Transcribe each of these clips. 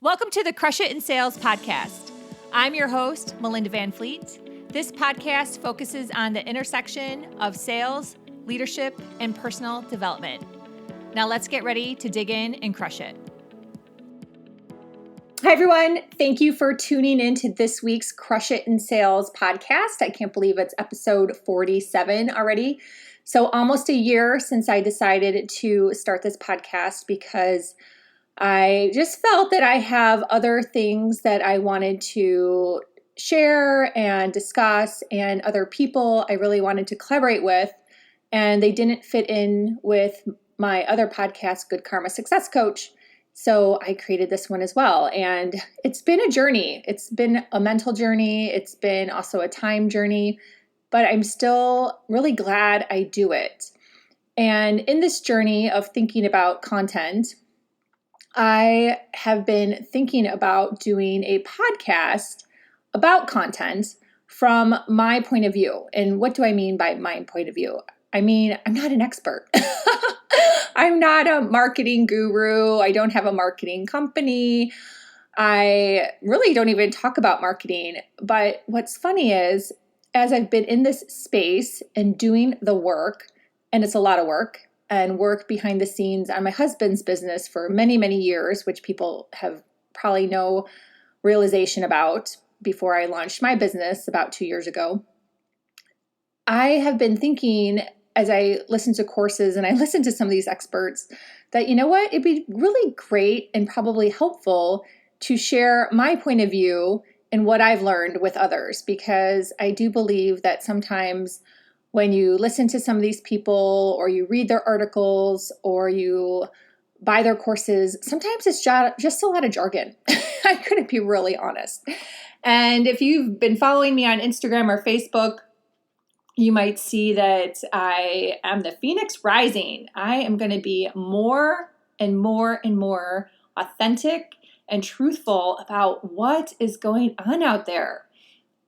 Welcome to the Crush It in Sales podcast. I'm your host, Melinda Van Fleet. This podcast focuses on the intersection of sales, leadership, and personal development. Now let's get ready to dig in and crush it. Hi, everyone. Thank you for tuning in to this week's Crush It in Sales podcast. I can't believe it's episode 47 already. So almost a year since I decided to start this podcast because I just felt that I have other things that I wanted to share and discuss, and other people I really wanted to collaborate with, and they didn't fit in with my other podcast, Good Karma Success Coach. So I created this one as well. And it's been a journey. It's been a mental journey. It's been also a time journey, but I'm still really glad I do it. And in this journey of thinking about content, I have been thinking about doing a podcast about content from my point of view. And what do I mean by my point of view? I mean, I'm not an expert. I'm not a marketing guru. I don't have a marketing company. I really don't even talk about marketing. But what's funny is, as I've been in this space and doing the work, and it's a lot of work, and work behind the scenes on my husband's business for many, many years, which people have probably no realization about before I launched my business about 2 years ago. I have been thinking, as I listen to courses and I listen to some of these experts, that, you know what, it'd be really great and probably helpful to share my point of view and what I've learned with others, because I do believe that sometimes when you listen to some of these people, or you read their articles, or you buy their courses, sometimes it's just a lot of jargon. I'm going to be really honest. And if you've been following me on Instagram or Facebook, you might see that I am the Phoenix Rising. I am going to be more and more and more authentic and truthful about what is going on out there.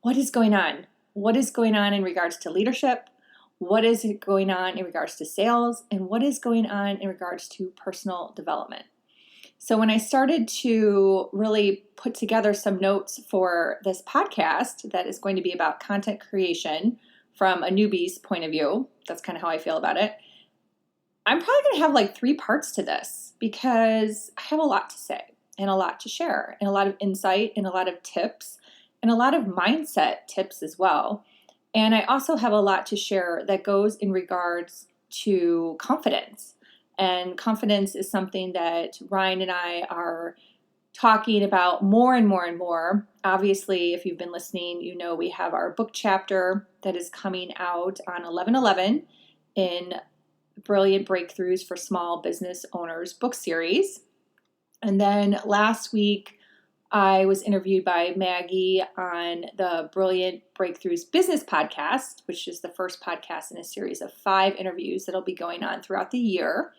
What is going on? What is going on in regards to leadership? What is going on in regards to sales? And what is going on in regards to personal development? So when I started to really put together some notes for this podcast that is going to be about content creation from a newbie's point of view, that's kind of how I feel about it, I'm probably going to have like 3 parts to this, because I have a lot to say and a lot to share and a lot of insight and a lot of tips and a lot of mindset tips as well. And I also have a lot to share that goes in regards to confidence. And confidence is something that Ryan and I are talking about more and more and more. Obviously, if you've been listening, you know we have our book chapter that is coming out on 11/11 in Brilliant Breakthroughs for Small Business Owners book series. And then last week, I was interviewed by Maggie on the Brilliant Breakthroughs Business podcast, which is the first podcast in a series of 5 interviews that'll be going on throughout the year.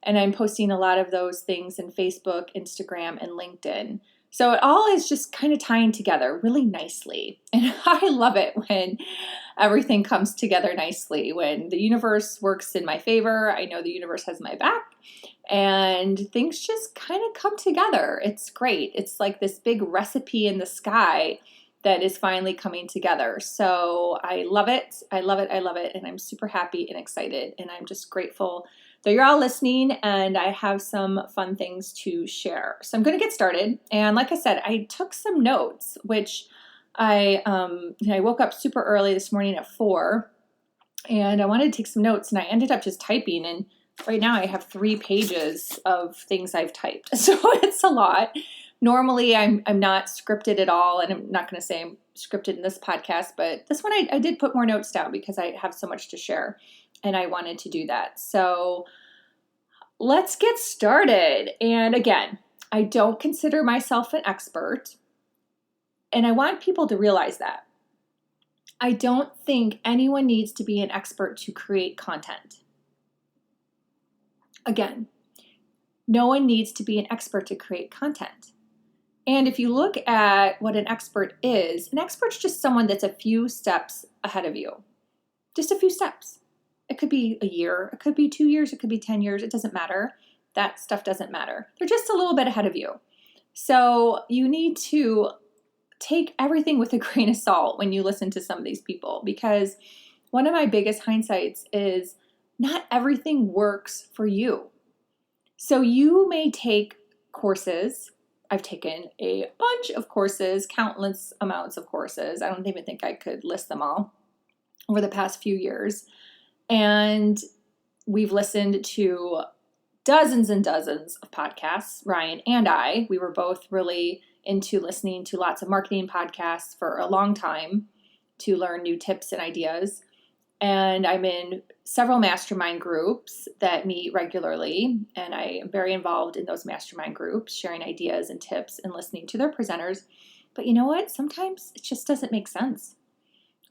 And I'm posting a lot of those things in Facebook, Instagram, and LinkedIn. So it all is just kind of tying together really nicely. And I love it when everything comes together nicely, when the universe works in my favor. I know the universe has my back, and things just kind of come together. It's great. It's like this big recipe in the sky that is finally coming together. So I love it. I love it. I love it. And I'm super happy and excited. And I'm just grateful that you're all listening, and I have some fun things to share. So I'm going to get started. And like I said, I took some notes, which I woke up super early this morning at 4, and I wanted to take some notes, and I ended up just typing. And right now I have 3 pages of things I've typed. So it's a lot. Normally I'm not scripted at all, and I'm not going to say I'm scripted in this podcast, but this one I did put more notes down because I have so much to share, and I wanted to do that. So let's get started. And again, I don't consider myself an expert, and I want people to realize that. I don't think anyone needs to be an expert to create content. Again, no one needs to be an expert to create content. And if you look at what an expert's just someone that's a few steps ahead of you. Just a few steps. It could be a year, it could be 2 years, it could be 10 years, it doesn't matter. That stuff doesn't matter. They're just a little bit ahead of you. So you need to take everything with a grain of salt when you listen to some of these people, because one of my biggest hindsights is not everything works for you. So you may take courses. I've taken a bunch of courses, countless amounts of courses. I don't even think I could list them all over the past few years. And we've listened to dozens and dozens of podcasts, Ryan and I. We were both really into listening to lots of marketing podcasts for a long time to learn new tips and ideas. And I'm in several mastermind groups that meet regularly, and I am very involved in those mastermind groups, sharing ideas and tips and listening to their presenters. But you know what? Sometimes it just doesn't make sense.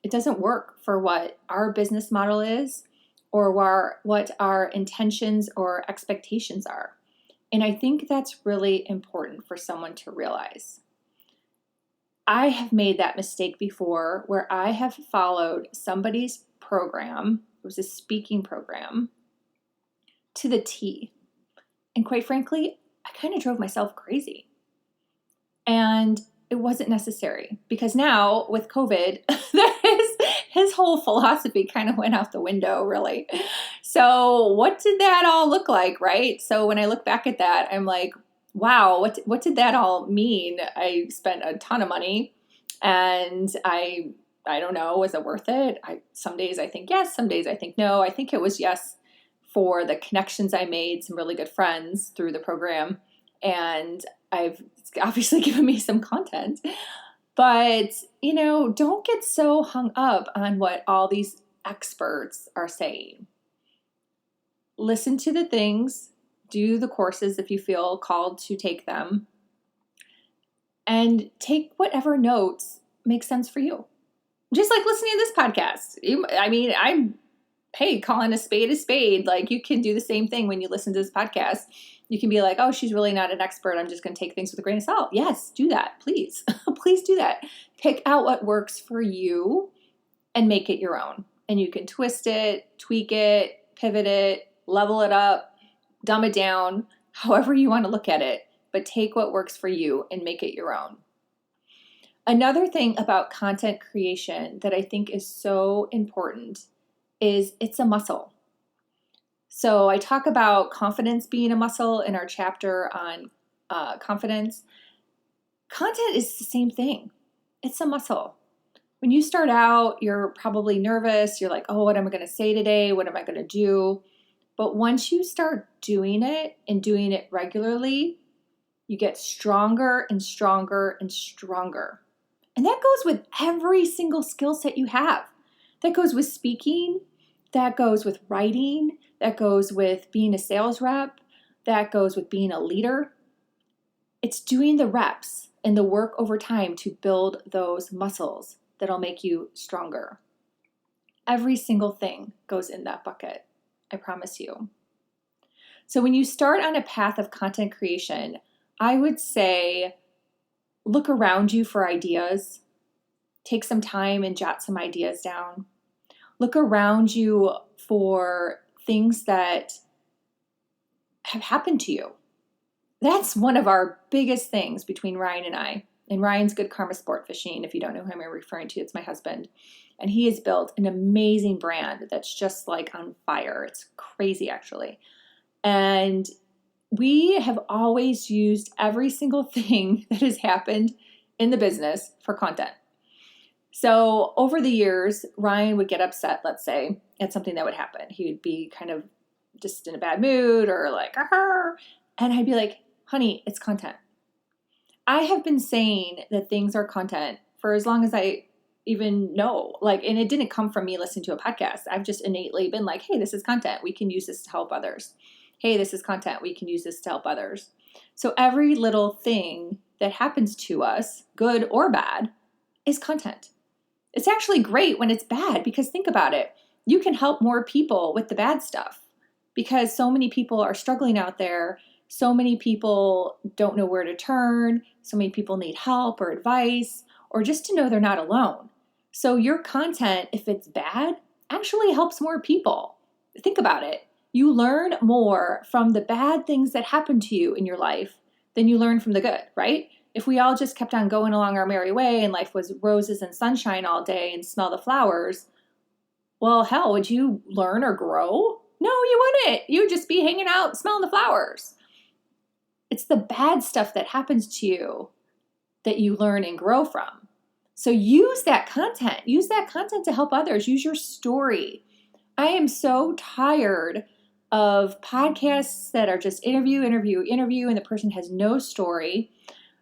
It doesn't work for what our business model is or what our intentions or expectations are. And I think that's really important for someone to realize. I have made that mistake before where I have followed somebody's program. It was a speaking program to the T. And quite frankly, I kind of drove myself crazy. And it wasn't necessary, because now with COVID, his whole philosophy kind of went out the window, really. So what did that all look like, right? So when I look back at that, I'm like, wow, what did that all mean? I spent a ton of money, and I don't know, was it worth it? Some days I think yes, some days I think no. I think it was yes for the connections I made, some really good friends through the program, and it's obviously given me some content. But, don't get so hung up on what all these experts are saying. Listen to the things, do the courses if you feel called to take them, and take whatever notes make sense for you. Just like listening to this podcast. Calling a spade. Like, you can do the same thing when you listen to this podcast. You can be like, oh, she's really not an expert. I'm just going to take things with a grain of salt. Yes, do that, please. Please do that. Pick out what works for you and make it your own. And you can twist it, tweak it, pivot it, level it up, dumb it down, however you want to look at it. But take what works for you and make it your own. Another thing about content creation that I think is so important is it's a muscle. So I talk about confidence being a muscle in our chapter on confidence. Content is the same thing. It's a muscle. When you start out, you're probably nervous. You're like, oh, what am I going to say today? What am I going to do? But once you start doing it and doing it regularly, you get stronger and stronger and stronger. And that goes with every single skill set you have. That goes with speaking. That goes with writing. That goes with being a sales rep. That goes with being a leader. It's doing the reps and the work over time to build those muscles that'll make you stronger. Every single thing goes in that bucket, I promise you. So when you start on a path of content creation, I would say look around you for ideas. Take some time and jot some ideas down. Look around you for things that have happened to you. That's one of our biggest things between Ryan and I. And Ryan's Good Karma Sport Fishing. If you don't know who I'm referring to, it's my husband. And he has built an amazing brand that's just like on fire. It's crazy, actually. And we have always used every single thing that has happened in the business for content. So over the years, Ryan would get upset, let's say, at something that would happen. He would be kind of just in a bad mood or like, ah, and I'd be like, honey, it's content. I have been saying that things are content for as long as I even know. And it didn't come from me listening to a podcast. I've just innately been like, hey, this is content. We can use this to help others. Hey, this is content. We can use this to help others. So every little thing that happens to us, good or bad, is content. It's actually great when it's bad, because think about it. You can help more people with the bad stuff, because so many people are struggling out there. So many people don't know where to turn. So many people need help or advice, or just to know they're not alone. So your content, if it's bad, actually helps more people. Think about it. You learn more from the bad things that happen to you in your life then you learn from the good, right? If we all just kept on going along our merry way and life was roses and sunshine all day and smell the flowers, well, hell, would you learn or grow? No, you wouldn't. You would just be hanging out, smelling the flowers. It's the bad stuff that happens to you that you learn and grow from. So use that content. Use that content to help others. Use your story. I am so tired of podcasts that are just interview, and the person has no story.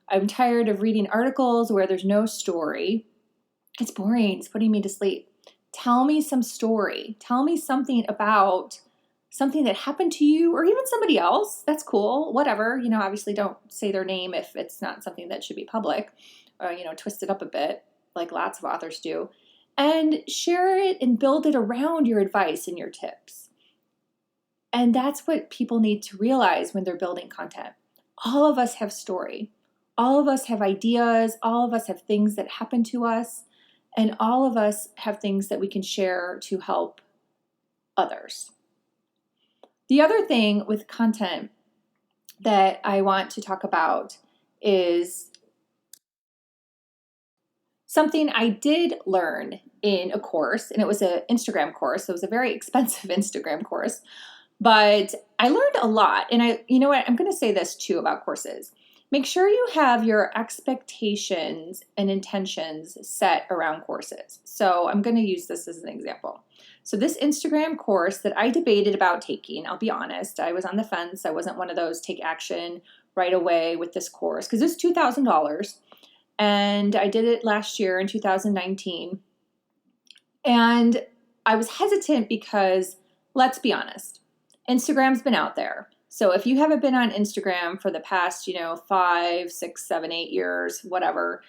I'm tired of reading articles where there's no story. It's boring. It's putting me to sleep. Tell me some story. Tell me something about something that happened to you or even somebody else. That's cool. Whatever. Obviously don't say their name if it's not something that should be public, or, twist it up a bit like lots of authors do, and share it and build it around your advice and your tips. And that's what people need to realize when they're building content. All of us have story. All of us have ideas. All of us have things that happen to us. And all of us have things that we can share to help others. The other thing with content that I want to talk about is something I did learn in a course, and it was an Instagram course. So it was a very expensive Instagram course, but I learned a lot. And you know what? I'm going to say this too about courses. Make sure you have your expectations and intentions set around courses. So I'm going to use this as an example. So this Instagram course that I debated about taking, I'll be honest, I was on the fence. I wasn't one of those take action right away with this course because it's $2,000. And I did it last year in 2019. And I was hesitant because, let's be honest, Instagram's been out there. So if you haven't been on Instagram for the past, 5, 6, 7, 8 years, whatever,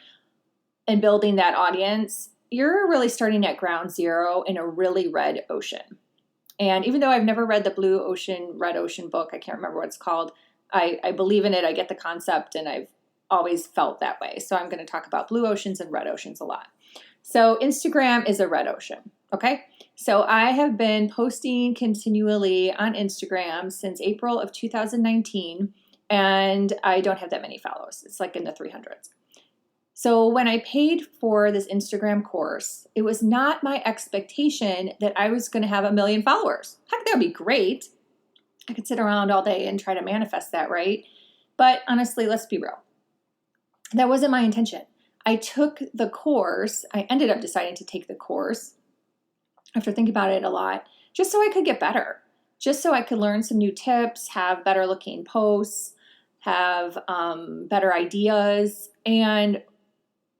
and building that audience, you're really starting at ground zero in a really red ocean. And even though I've never read the Blue Ocean, Red Ocean book, I can't remember what it's called, I believe in it, I get the concept, and I've always felt that way. So I'm going to talk about blue oceans and red oceans a lot. So Instagram is a red ocean, okay? So I have been posting continually on Instagram since April of 2019, and I don't have that many follows. It's like in the 300s. So when I paid for this Instagram course, it was not my expectation that I was going to have 1 million followers. Heck, that would be great. I could sit around all day and try to manifest that, right? But honestly, let's be real. That wasn't my intention. I took the course. I ended up deciding to take the course after thinking about it a lot, just so I could get better, just so I could learn some new tips, have better looking posts, have better ideas. And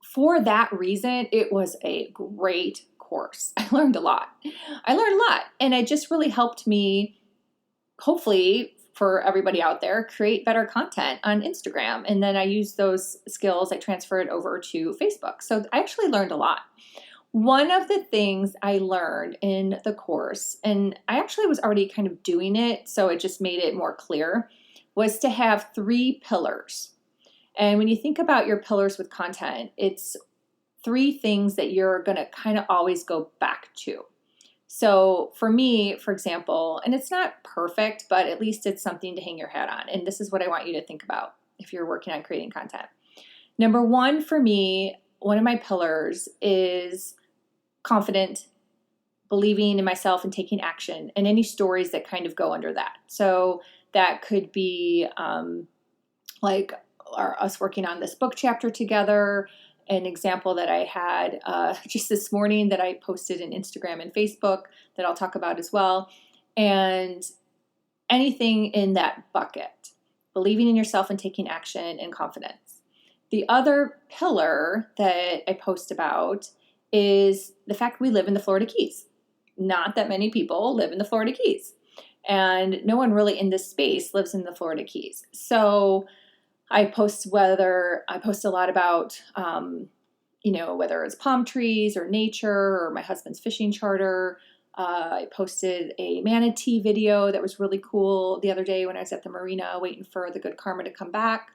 for that reason, it was a great course. I learned a lot. And it just really helped me, hopefully, for everybody out there, create better content on Instagram. And then I used those skills, I transferred over to Facebook. So I actually learned a lot. One of the things I learned in the course, and I actually was already kind of doing it, so it just made it more clear, was to have 3 pillars. And when you think about your pillars with content, it's 3 things that you're going to kind of always go back to. So for me, for example, and it's not perfect, but at least it's something to hang your hat on. And this is what I want you to think about if you're working on creating content. Number 1 for me, one of my pillars is confident, believing in myself and taking action, and any stories that kind of go under that. So that could be like us working on this book chapter together. An example that I had just this morning that I posted in Instagram and Facebook that I'll talk about as well. And anything in that bucket, believing in yourself and taking action and confidence. The other pillar that I post about is the fact we live in the Florida Keys. Not that many people live in the Florida Keys. And no one really in this space lives in the Florida Keys. So I post a lot about, whether it's palm trees or nature or my husband's fishing charter. I posted a manatee video that was really cool the other day when I was at the marina waiting for the good karma to come back.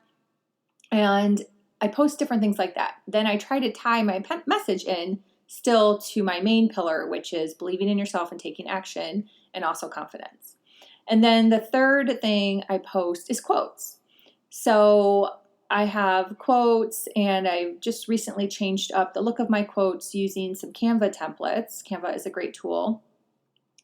And I post different things like that. Then I try to tie my message in still to my main pillar, which is believing in yourself and taking action, and also confidence. And then the third thing I post is quotes. So I have quotes, and I just recently changed up the look of my quotes using some Canva templates. Canva is a great tool.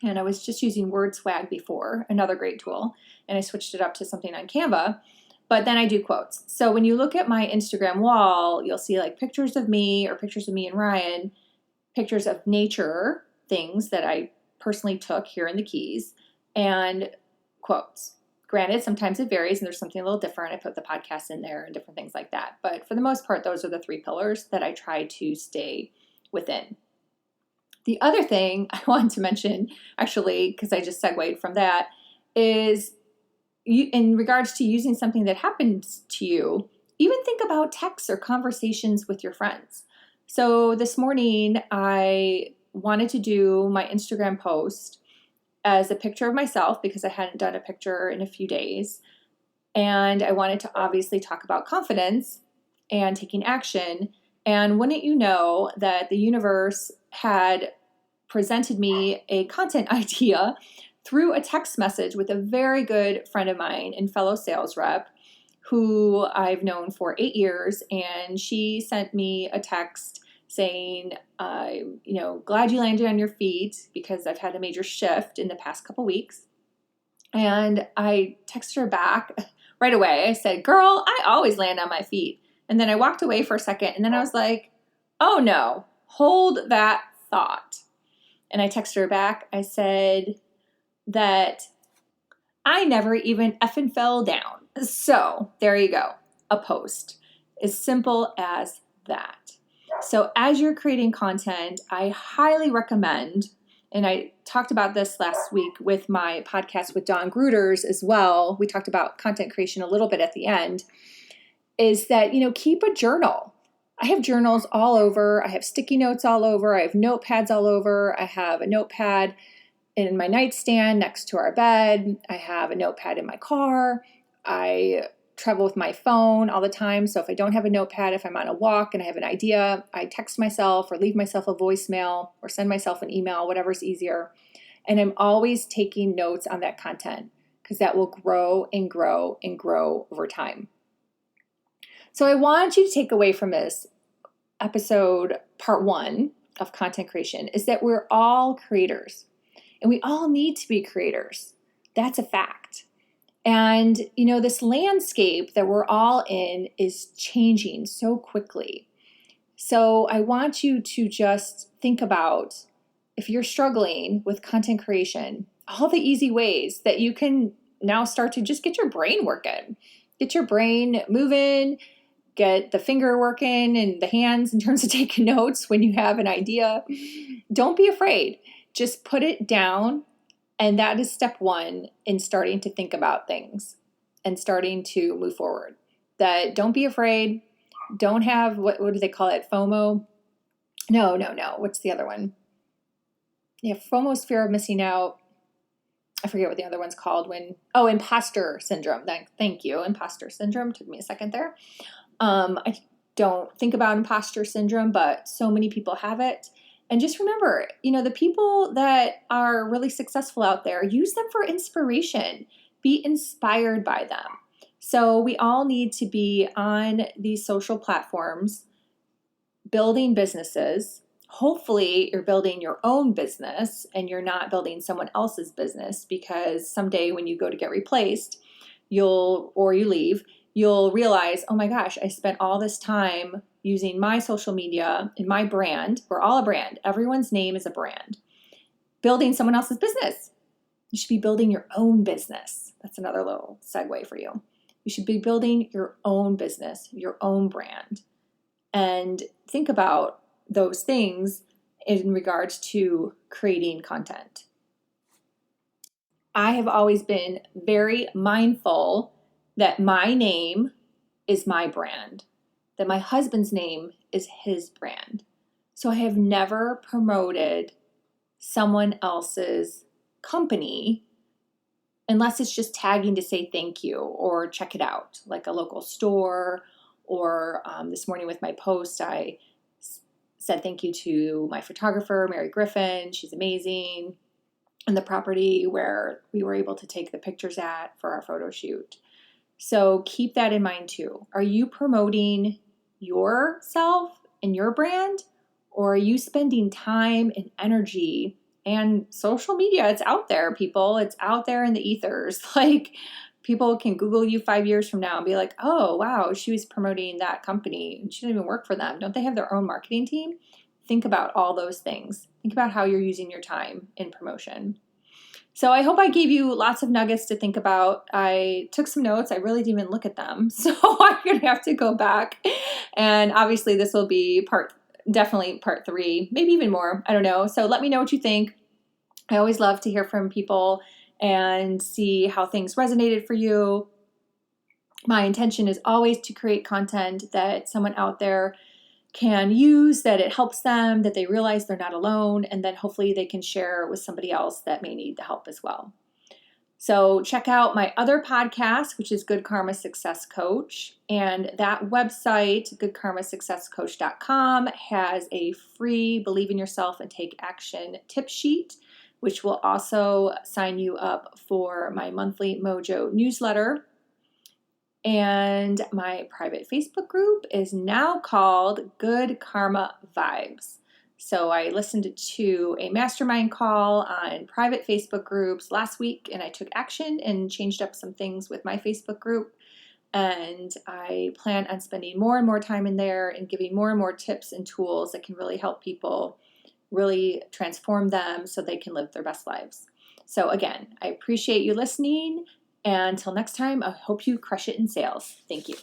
And I was just using Word Swag before, another great tool, and I switched it up to something on Canva. But then I do quotes. So when you look at my Instagram wall, you'll see like pictures of me or pictures of me and Ryan, pictures of nature, things that I personally took here in the Keys, and quotes. Granted, sometimes it varies and there's something a little different. I put the podcast in there and different things like that. But for the most part, those are the 3 pillars that I try to stay within. The other thing I want to mention, actually, because I just segued from that, is in regards to using something that happens to you, even think about texts or conversations with your friends. So this morning, I wanted to do my Instagram post as a picture of myself because I hadn't done a picture in a few days. And I wanted to obviously talk about confidence and taking action. And wouldn't you know that the universe had presented me a content idea through a text message with a very good friend of mine and fellow sales rep who I've known for 8 years. And she sent me a text saying, glad you landed on your feet because I've had a major shift in the past couple weeks. And I texted her back right away. I said, girl, I always land on my feet. And then I walked away for a second and then I was like, oh no, hold that thought. And I texted her back. I said that I never even effing fell down. So there you go. A post. As simple as that. So as you're creating content, I highly recommend, and I talked about this last week with my podcast with Dawn Gruters as well. We talked about content creation a little bit at the end, is that, keep a journal. I have journals all over. I have sticky notes all over. I have notepads all over. I have a notepad in my nightstand next to our bed. I have a notepad in my car. I travel with my phone all the time. So if I don't have a notepad, if I'm on a walk and I have an idea, I text myself or leave myself a voicemail or send myself an email, whatever's easier. And I'm always taking notes on that content because that will grow and grow and grow over time. So I want you to take away from this episode, part 1 of content creation, is that we're all creators and we all need to be creators. That's a fact. And, this landscape that we're all in is changing so quickly. So I want you to just think about, if you're struggling with content creation, all the easy ways that you can now start to just get your brain working, get your brain moving, get the finger working and the hands in terms of taking notes when you have an idea. Don't be afraid. Just put it down. And that is step 1 in starting to think about things and starting to move forward. That don't be afraid. Don't have, what do they call it? FOMO? No. What's the other one? Yeah, FOMO is fear of missing out. I forget what the other one's called imposter syndrome. Thank you. Imposter syndrome. Took me a second there. I don't think about imposter syndrome, but so many people have it. And just remember, the people that are really successful out there, use them for inspiration. Be inspired by them. So we all need to be on these social platforms, building businesses. Hopefully you're building your own business and you're not building someone else's business, because someday when you go to get replaced, you leave, you'll realize, oh my gosh, I spent all this time using my social media and my brand. We're all a brand. Everyone's name is a brand. Building someone else's business. You should be building your own business. That's another little segue for you. You should be building your own business, your own brand. And think about those things in regards to creating content. I have always been very mindful that my name is my brand, that my husband's name is his brand. So I have never promoted someone else's company unless it's just tagging to say thank you or check it out, like a local store. Or this morning with my post, I said thank you to my photographer, Mary Griffin. She's amazing. And the property where we were able to take the pictures at for our photo shoot. So keep that in mind too. Are you promoting yourself and your brand, or are you spending time and energy and social media? It's out there, people. It's out there in the ethers. Like, people can Google you 5 years from now and be like, oh, wow, she was promoting that company and she didn't even work for them. Don't they have their own marketing team? Think about all those things. Think about how you're using your time in promotion. So I hope I gave you lots of nuggets to think about. I took some notes. I really didn't even look at them. So I'm going to have to go back. And obviously this will be definitely part 3, maybe even more. I don't know. So let me know what you think. I always love to hear from people and see how things resonated for you. My intention is always to create content that someone out there can use, that it helps them, that they realize they're not alone, and then hopefully they can share with somebody else that may need the help as well. So check out my other podcast, which is Good Karma Success Coach. And that website, goodkarmasuccesscoach.com, has a free Believe in Yourself and Take Action tip sheet, which will also sign you up for my monthly Mojo newsletter. And my private Facebook group is now called Good Karma Vibes. So I listened to a mastermind call on private Facebook groups last week, and I took action and changed up some things with my Facebook group. And I plan on spending more and more time in there and giving more and more tips and tools that can really help people really transform them so they can live their best lives. So again, I appreciate you listening. And until next time, I hope you crush it in sales. Thank you.